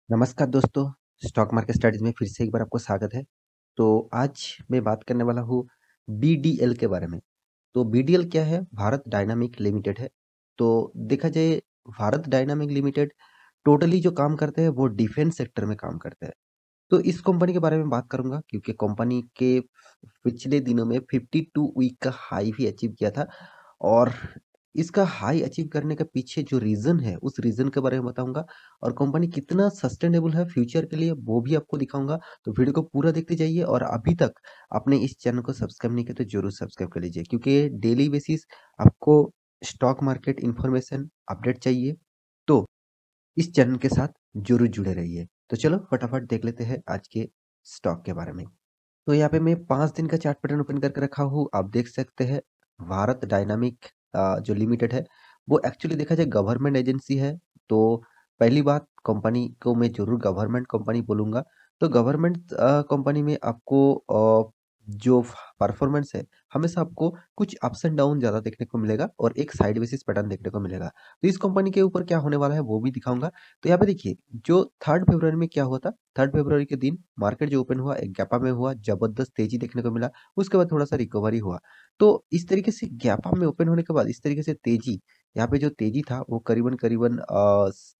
नमस्कार दोस्तों, stock market studies में फिर से एक बार आपको स्वागत है। तो आज मैं बात करने वाला हूँ बीडीएल के बारे में। तो बीडीएल क्या है? भारत डायनामिक लिमिटेड है। तो देखा जाए भारत डायनामिक लिमिटेड टोटली जो काम करते हैं वो डिफेंस सेक्टर में काम करते हैं। तो इस कंपनी के बारे में बात करूंगा क्योंकि कंपनी के पिछले दिनों में 52 वीक का हाई भी अचीव किया था और इसका हाई अचीव करने के पीछे जो रीजन है उस रीजन के बारे में बताऊंगा और कंपनी कितना सस्टेनेबल है फ्यूचर के लिए वो भी आपको दिखाऊंगा। तो वीडियो को पूरा देखते जाइए और अभी तक आपने इस चैनल को सब्सक्राइब नहीं किया तो जरूर सब्सक्राइब कर लीजिए क्योंकि डेली बेसिस आपको स्टॉक मार्केट इंफॉर्मेशन अपडेट चाहिए। तो इस चैनल के साथ जरूर जुड़े रहिए। तो चलो फटाफट देख लेते हैं आज के स्टॉक के बारे में। तो यहाँ पे मैं 5 दिन का चार्ट पैटर्न ओपन करके रखा हूँ। आप देख सकते हैं भारत डायनामिक जो लिमिटेड है वो एक्चुअली देखा जाए गवर्नमेंट एजेंसी है। तो पहली बात कंपनी को मैं जरूर गवर्नमेंट कंपनी बोलूंगा। तो गवर्नमेंट कंपनी में आपको जो परफॉर्मेंस है हमेशा आपको कुछ अप्स एंड डाउन ज्यादा देखने को मिलेगा और एक साइड बेसिस पैटर्न देखने को मिलेगा। तो इस कंपनी के ऊपर क्या होने वाला है वो भी दिखाऊंगा। तो यहाँ पे देखिए जो 3 फरवरी में क्या हुआ था। 3 फरवरी के दिन मार्केट जो ओपन हुआ एक गैपा में हुआ, जबरदस्त तेजी देखने को मिला। उसके बाद थोड़ा सा रिकवरी हुआ। तो इस तरीके से गैपा में ओपन होने के बाद इस तरीके से तेजी, यहाँ पे जो तेजी था वो करीबन करीबन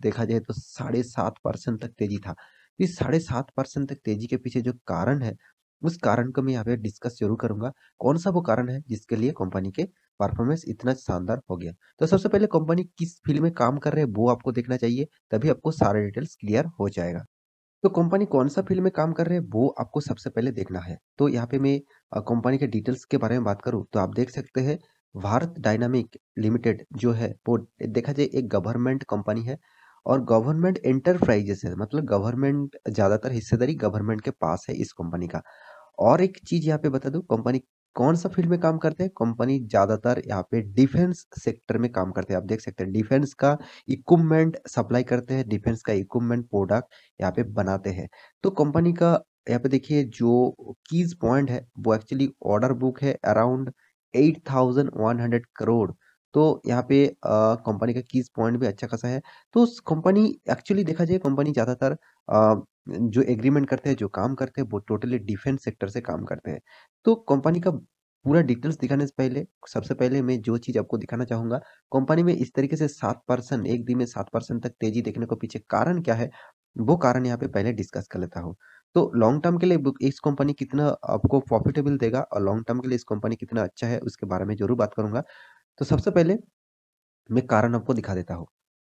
देखा जाए तो 7.5% तक तेजी था। इस 7.5% तक तेजी के पीछे जो कारण है उस कारण को मैं यहाँ पे डिस्कस जरूर करूंगा। कौन सा वो कारण है जिसके लिए कंपनी के परफॉर्मेंस इतना शानदार हो गया। तो सबसे पहले कंपनी किस फील्ड में काम कर रहे हैं वो आपको देखना चाहिए, तभी आपको सारे डिटेल्स क्लियर हो जाएगा। तो कंपनी कौन सा फील्ड में काम कर रहे हैं वो आपको सबसे पहले देखना है। तो यहाँ पे मैं कंपनी के डिटेल्स के बारे में बात करूँ तो आप देख सकते हैं भारत डायनामिक लिमिटेड जो है वो देखा जाए एक गवर्नमेंट कंपनी है और गवर्नमेंट एंटरप्राइजेस है, मतलब गवर्नमेंट ज्यादातर हिस्सेदारी गवर्नमेंट के पास है इस कंपनी का। और एक चीज यहाँ पे बता दूं, कंपनी कौन सा फील्ड में काम करते हैं। कंपनी ज्यादातर यहाँ पे डिफेंस सेक्टर में काम करते हैं। आप देख सकते हैं डिफेंस का इक्विपमेंट सप्लाई करते हैं, डिफेंस का इक्विपमेंट प्रोडक्ट यहाँ पे बनाते हैं। तो कंपनी का यहाँ पे देखिए जो कीज पॉइंट है वो एक्चुअली ऑर्डर बुक है अराउंड 8,100 करोड़। तो यहाँ पे कंपनी का कीज पॉइंट भी अच्छा खासा है। तो कंपनी एक्चुअली देखा जाए कंपनी ज्यादातर जो एग्रीमेंट करते हैं, जो काम करते हैं वो टोटली डिफेंस सेक्टर से काम करते हैं। तो कंपनी का पूरा डिटेल्स दिखाने से पहले सबसे पहले मैं जो चीज आपको दिखाना चाहूंगा, कंपनी में इस तरीके से 7% एक दिन में 7% तक तेजी देखने को पीछे कारण क्या है वो कारण यहाँ पे पहले डिस्कस कर लेता हूँ। तो लॉन्ग टर्म के लिए इस कंपनी कितना आपको प्रॉफिटेबल देगा और लॉन्ग टर्म के लिए इस कंपनी कितना अच्छा है उसके बारे में जरूर बात करूंगा। तो सबसे पहले मैं कारण आपको दिखा देता हूँ।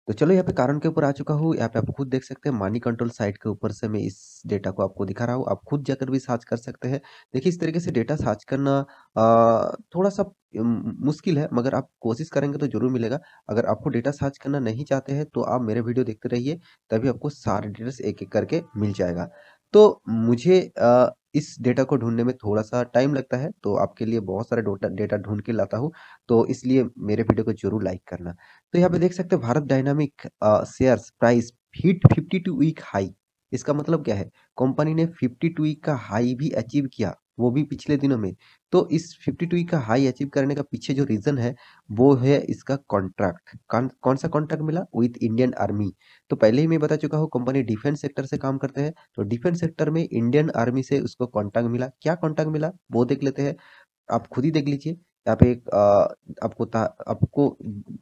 तो चलो यहाँ पे कारण के ऊपर आ चुका हूँ। यहाँ पे आप खुद देख सकते हैं मनी कंट्रोल साइट के ऊपर से मैं इस डेटा को आपको दिखा रहा हूँ। आप खुद जाकर भी सर्च कर सकते हैं। देखिए इस तरीके से डेटा सर्च करना थोड़ा सा मुश्किल है, मगर आप कोशिश करेंगे तो जरूर मिलेगा। अगर आपको डेटा सर्च करना नहीं चाहते हैं तो आप मेरे वीडियो देखते रहिए, तभी आपको सारे डिटेल्स एक एक करके मिल जाएगा। तो मुझे इस डेटा को ढूंढने में थोड़ा सा टाइम लगता है, तो आपके लिए बहुत सारा डेटा डेटा ढूंढ के लाता हूँ। तो इसलिए मेरे वीडियो को जरूर लाइक करना। तो यहाँ पे देख सकते हैं Bharat Dynamics shares price hit 52 week high. इसका मतलब क्या है? कंपनी ने 52 वीक का हाई भी अचीव किया, वो भी पिछले दिनों में। तो इस 52 वीक का हाई अचीव करने का पीछे जो रीजन है वो है इसका कॉन्ट्रैक्ट। कौन सा कॉन्ट्रैक्ट मिला? With Indian army. तो पहले ही मैं बता चुका हूँ कंपनी डिफेंस सेक्टर से काम करते हैं। तो डिफेंस सेक्टर में इंडियन आर्मी से उसको कॉन्ट्रैक्ट मिला। क्या कॉन्ट्रैक्ट मिला वो देख लेते हैं। आप खुद ही देख लीजिए। यहाँ पे एक आपको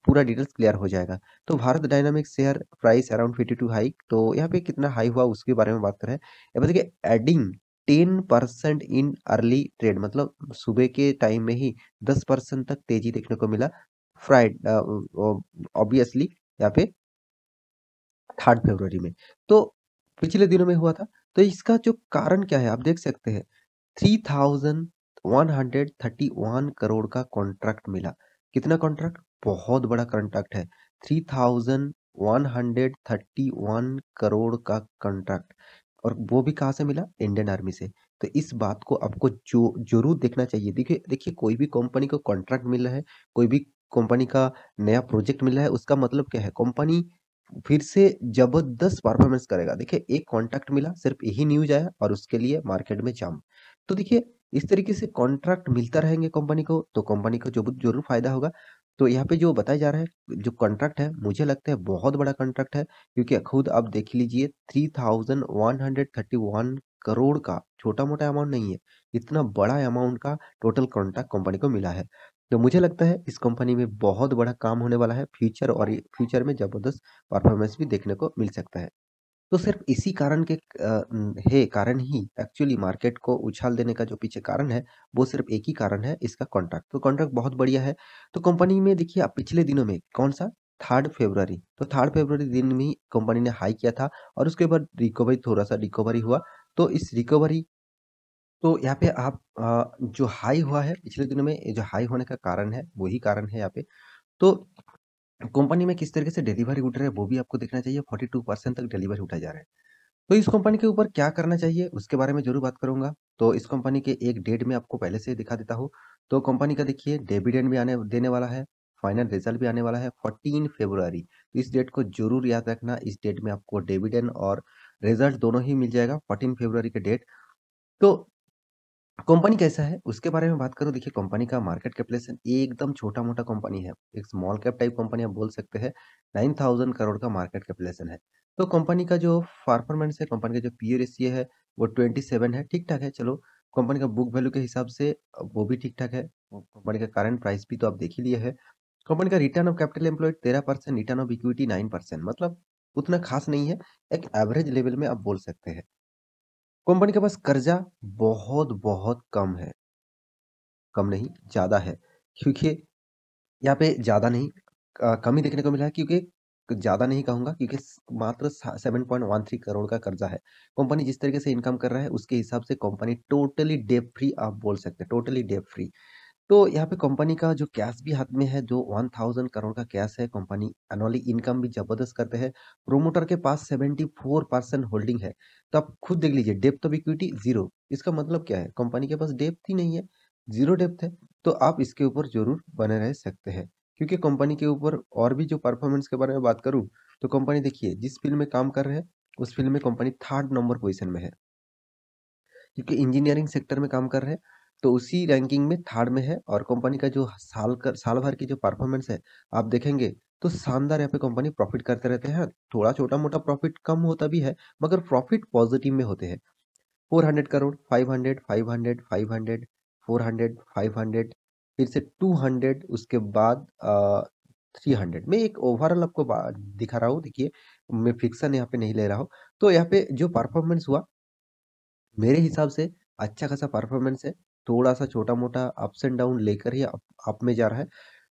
पूरा डिटेल्स क्लियर हो जाएगा। तो Bharat dynamic share price around 52 high. तो यहाँ पे कितना हाई हुआ उसके बारे में बात करें। यहाँ पे देखिए एडिंग 10% इन अर्ली ट्रेड, मतलब सुबह के टाइम में ही 10% तक तेजी देखने को मिला फ्राइड ऑब्वियसली यहाँ पे 3 फरवरी में। तो पिछले दिनों में हुआ था। तो इसका जो कारण क्या है आप देख सकते हैं। 3,131 करोड़ का कॉन्ट्रैक्ट मिला। कितना कॉन्ट्रैक्ट? बहुत बड़ा कॉन्ट्रैक्ट है। 3,131 करोड़ का कॉन्ट्रैक्ट, और वो भी कहाँ से मिला? इंडियन आर्मी से। तो इस बात को आपको जो जरूर देखना चाहिए। देखिए देखिए कोई भी कंपनी को कॉन्ट्रैक्ट मिल रहा है, कोई भी कंपनी का नया प्रोजेक्ट मिल रहा है, उसका मतलब क्या है? कंपनी फिर से जबरदस्त परफॉर्मेंस करेगा। देखिए एक कॉन्ट्रैक्ट मिला, सिर्फ यही न्यूज आया और उसके लिए मार्केट में जाम। तो देखिए इस तरीके से कॉन्ट्रैक्ट मिलता रहेंगे कंपनी को, तो कंपनी को जो जरूर फायदा होगा। तो यहाँ पे जो बताया जा रहा है, जो कॉन्ट्रैक्ट है, मुझे लगता है बहुत बड़ा कॉन्ट्रैक्ट है, क्योंकि खुद आप देख लीजिए 3131 करोड़ का छोटा-मोटा अमाउंट नहीं है, इतना बड़ा अमाउंट का टोटल कॉन्ट्रैक्ट कंपनी को मिला है। तो मुझे लगता है इस कंपनी में बहुत बड़ा काम होने वाला है फ्यूचर, और ये फ्यूचर में ज़बरदस्त परफॉर्मेंस भी देखने को मिल सकता है। तो सिर्फ इसी कारण के कारण ही एक्चुअली मार्केट को उछाल देने का जो पीछे कारण है, वो सिर्फ एक ही कारण है, इसका कॉन्ट्रैक्ट। तो कॉन्ट्रैक्ट बहुत बढ़िया है। तो कंपनी में देखिए, आप पिछले दिनों में कौन-सा 3 फरवरी, तो 3 फरवरी दिन में ही कंपनी ने हाई किया था, और उसके बाद रिकवरी, थोड़ा-सा रिकवरी हुआ। तो इस रिकवरी, तो यहाँ पे आप जो हाई हुआ है पिछले दिनों में, ये जो हाई होने का कारण है, वही कारण है यहाँ पे। तो कंपनी में किस तरीके से डिलीवरी उठ रहा है, वो भी आपको देखना चाहिए। 42% तक डिलीवरी उठाया जा रहा है। तो इस कंपनी के ऊपर क्या करना चाहिए, उसके बारे में ज़रूर बात करूँगा। तो इस कंपनी के एक डेट में आपको पहले से ही दिखा देता हूँ। तो कंपनी का देखिए, डिविडेंड भी आने देने वाला है, फाइनल रिजल्ट भी आने वाला है 14 फरवरी। तो इस डेट को ज़रूर याद रखना। इस डेट में आपको डिविडेंड और रिजल्ट दोनों ही मिल जाएगा, 14 फरवरी के डेट। तो कंपनी कैसा है, उसके बारे में बात करूँ। देखिए, कंपनी का मार्केट कैपिटलाइजेशन एकदम छोटा-मोटा कंपनी है। एक स्मॉल कैप टाइप कंपनी आप बोल सकते हैं। 9000 करोड़ का मार्केट कैपिटलाइजेशन है। तो कंपनी का जो परफॉर्मेंस है, कंपनी का जो पीई रेशियो है, वो 27 है, ठीक-ठाक है। चलो, कंपनी का बुक वैल्यू के हिसाब से वो भी ठीक-ठाक है। कंपनी का करंट प्राइस भी तो आप देख ही लिए है। कंपनी का return of capital employed 13%, return of equity 9%, मतलब उतना खास नहीं है, एक एवरेज लेवल में आप बोल सकते हैं। कंपनी के पास कर्जा बहुत-बहुत कम है। कम नहीं, ज़्यादा है। क्योंकि यहाँ पे ज़्यादा नहीं, कम ही देखने को मिला है, क्योंकि ज़्यादा नहीं कहूँगा, क्योंकि मात्र 7.13 करोड़ का कर्जा है। कंपनी जिस तरीके से इनकम कर रहा है, उसके हिसाब से कंपनी टोटली डेट फ्री आप बोल सकते हैं, टोटली डेट फ्री। तो यहाँ पे कंपनी का जो कैश भी हाथ में है, जो 1000 करोड़ का कैश है, कंपनी एनुअली इनकम भी ज़बरदस्त करते हैं। प्रोमोटर के पास 74% होल्डिंग है। तो आप खुद देख लीजिए, डेप्थ ऑफ इक्विटी 0। इसका मतलब क्या है? कंपनी के पास डेप्थ ही नहीं है, 0 डेप्थ है। तो आप इसके ऊपर ज़रूर बने रह सकते हैं। क्योंकि कंपनी के ऊपर और भी जो परफॉर्मेंस के बारे में बात करूँ, तो कंपनी देखिए, जिस फ़ील्ड में काम कर रहे हैं, उस फ़ील्ड में कंपनी 3rd नंबर पोज़ीशन में है। क्योंकि इंजीनियरिंग सेक्टर में काम कर रहे हैं, तो उसी रैंकिंग में 3rd में है। और कंपनी का जो साल भर की जो परफॉर्मेंस है, आप देखेंगे तो शानदार। यहाँ पे कंपनी प्रॉफ़िट करते रहते हैं। थोड़ा छोटा-मोटा प्रॉफ़िट कम होता भी है, मगर प्रॉफ़िट पॉज़िटिव में होते हैं। 400 करोड़, 500, 500, 500, 400, 500, फिर से 200, उसके बाद 300। मैं एक ओवरऑल आपको दिखा रहा हूँ। देखिए, मैं फिक्सन यहाँ पे नहीं ले रहा हूँ। तो यहाँ पे जो परफॉर्मेंस हुआ, मेरे हिसाब से अच्छा खासा परफॉर्मेंस है। थोड़ा-सा छोटा-मोटा अप्स एंड डाउन लेकर ही अप में जा रहा है।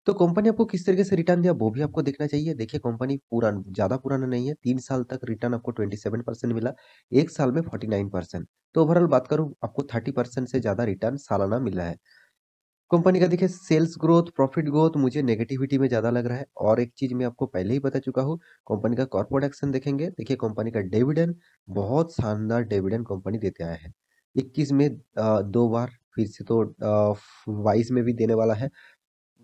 तो कंपनी आपको किस तरीके से रिटर्न दिया, वो भी आपको देखना चाहिए। देखिए, कंपनी ज़्यादा पुराना नहीं है। 3 साल तक रिटर्न आपको 27% मिला, 1 साल में 49%। तो ओवरऑल बात करूँ, आपको 30% से ज़्यादा रिटर्न सालाना मिल रहा है। कंपनी का देखिए, सेल्स ग्रोथ, प्रॉफिट ग्रोथ मुझे नेगेटिविटी में ज़्यादा लग रहा है। और एक चीज़ मैं आपको पहले ही बता चुका हूँ, कंपनी का कॉर्पोरेट एक्शन देखेंगे। देखिए, कंपनी का डिविडेंड, बहुत शानदार डिविडेंड कंपनी देते आया है। 21 में 2 बार, फिर से तो 22 में भी देने वाला है,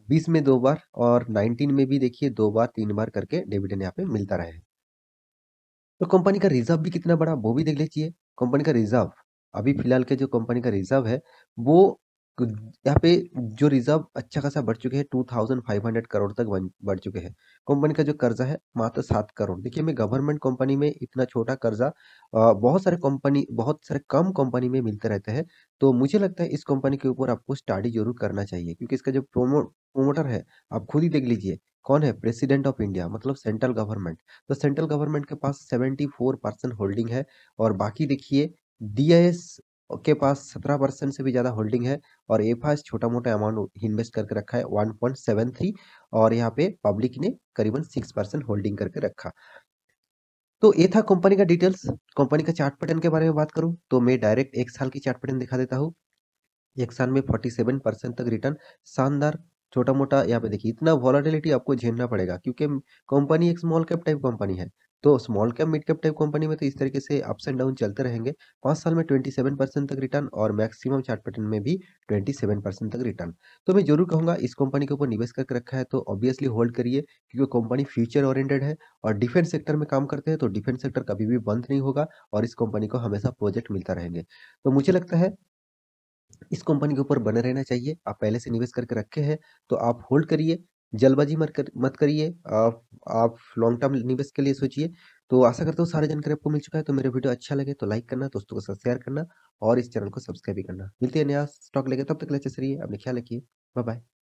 20 में 2 बार, और 19 में भी देखिए 2 बार, 3 बार करके डिविडेंड यहाँ पे मिलता रहा है। तो कंपनी का रिज़र्व भी कितना बड़ा, वो भी देख लीजिए। कंपनी का रिज़र्व, अभी फ़िलहाल के जो कंपनी का रिज़र्व है, वो कुद यहाँ पे जो रिज़र्व अच्छा खासा बढ़ चुके हैं, 2500 करोड़ तक बढ़ चुके हैं। कंपनी का जो कर्ज़ा है, मात्र 7 करोड़। देखिए, मैं गवर्नमेंट कंपनी में इतना छोटा कर्ज़ा बहुत सारे कम कंपनी में मिलते रहते हैं। तो मुझे लगता है इस कंपनी के ऊपर आपको स्टडी ज़रूर करना चाहिए, क्योंकि इसका जो प्रोमोटर है, आप खुद ही देख लीजिए, कौन है? प्रेसिडेंट ऑफ इंडिया, मतलब सेंट्रल गवर्नमेंट। तो सेंट्रल गवर्नमेंट के पास 74% होल्डिंग है। और बाकी देखिए, डीआईएस के पास 17% से भी ज़्यादा होल्डिंग है। और एफआईएस छोटा-मोटा अमाउंट इन्वेस्ट करके रखा है, 1.73। और यहाँ पे पब्लिक ने करीबन 6% होल्डिंग करके रखा। तो ये था कंपनी का डिटेल्स। कंपनी का चार्ट पैटर्न के बारे में बात करूँ, तो मैं डायरेक्ट 1 साल की चार्ट पैटर्न दिखा देता हूँ। 1 साल में 47% तक रिटर्न, शानदार। छोटा-मोटा यहाँ पे देखिए, इतना वोलेटिलिटी आपको झेलना पड़ेगा, क्योंकि कंपनी एक स्मॉल कैप टाइप कंपनी है। तो small cap, mid cap type company में तो इस तरीके से अप्स एंड डाउन चलते रहेंगे। 5 साल में 27% तक रिटर्न, और मैक्सिमम चार्ट पैटर्न में भी 27% तक रिटर्न। तो मैं ज़रूर कहूँगा, इस कंपनी के ऊपर निवेश करके रखा है तो ऑब्वियसली होल्ड करिए, क्योंकि कंपनी फ्यूचर ओरिएंटेड है। और डिफेंस सेक्टर में काम करते हैं, तो डिफेंस सेक्टर कभी भी बंद नहीं होगा, और इस कंपनी को हमेशा प्रोजेक्ट मिलता रहेंगे। तो मुझे लगता है इस कंपनी के ऊपर बने रहना चाहिए। आप पहले से निवेश करके रखे हैं, तो आप होल्ड करिए। जल्दबाजी मत करिए। आप लॉन्ग टर्म निवेश के लिए सोचिए। तो आशा करता हूँ सारी जानकारी आपको मिल चुका है। तो मेरा वीडियो अच्छा लगे तो लाइक करना, दोस्तों के साथ शेयर करना और इस चैनल को सब्सक्राइब भी करना। मिलते हैं नया स्टॉक लेके, तब तक के लिए अच्छे से रहिए, अपना ख्याल रखिए। Bye bye.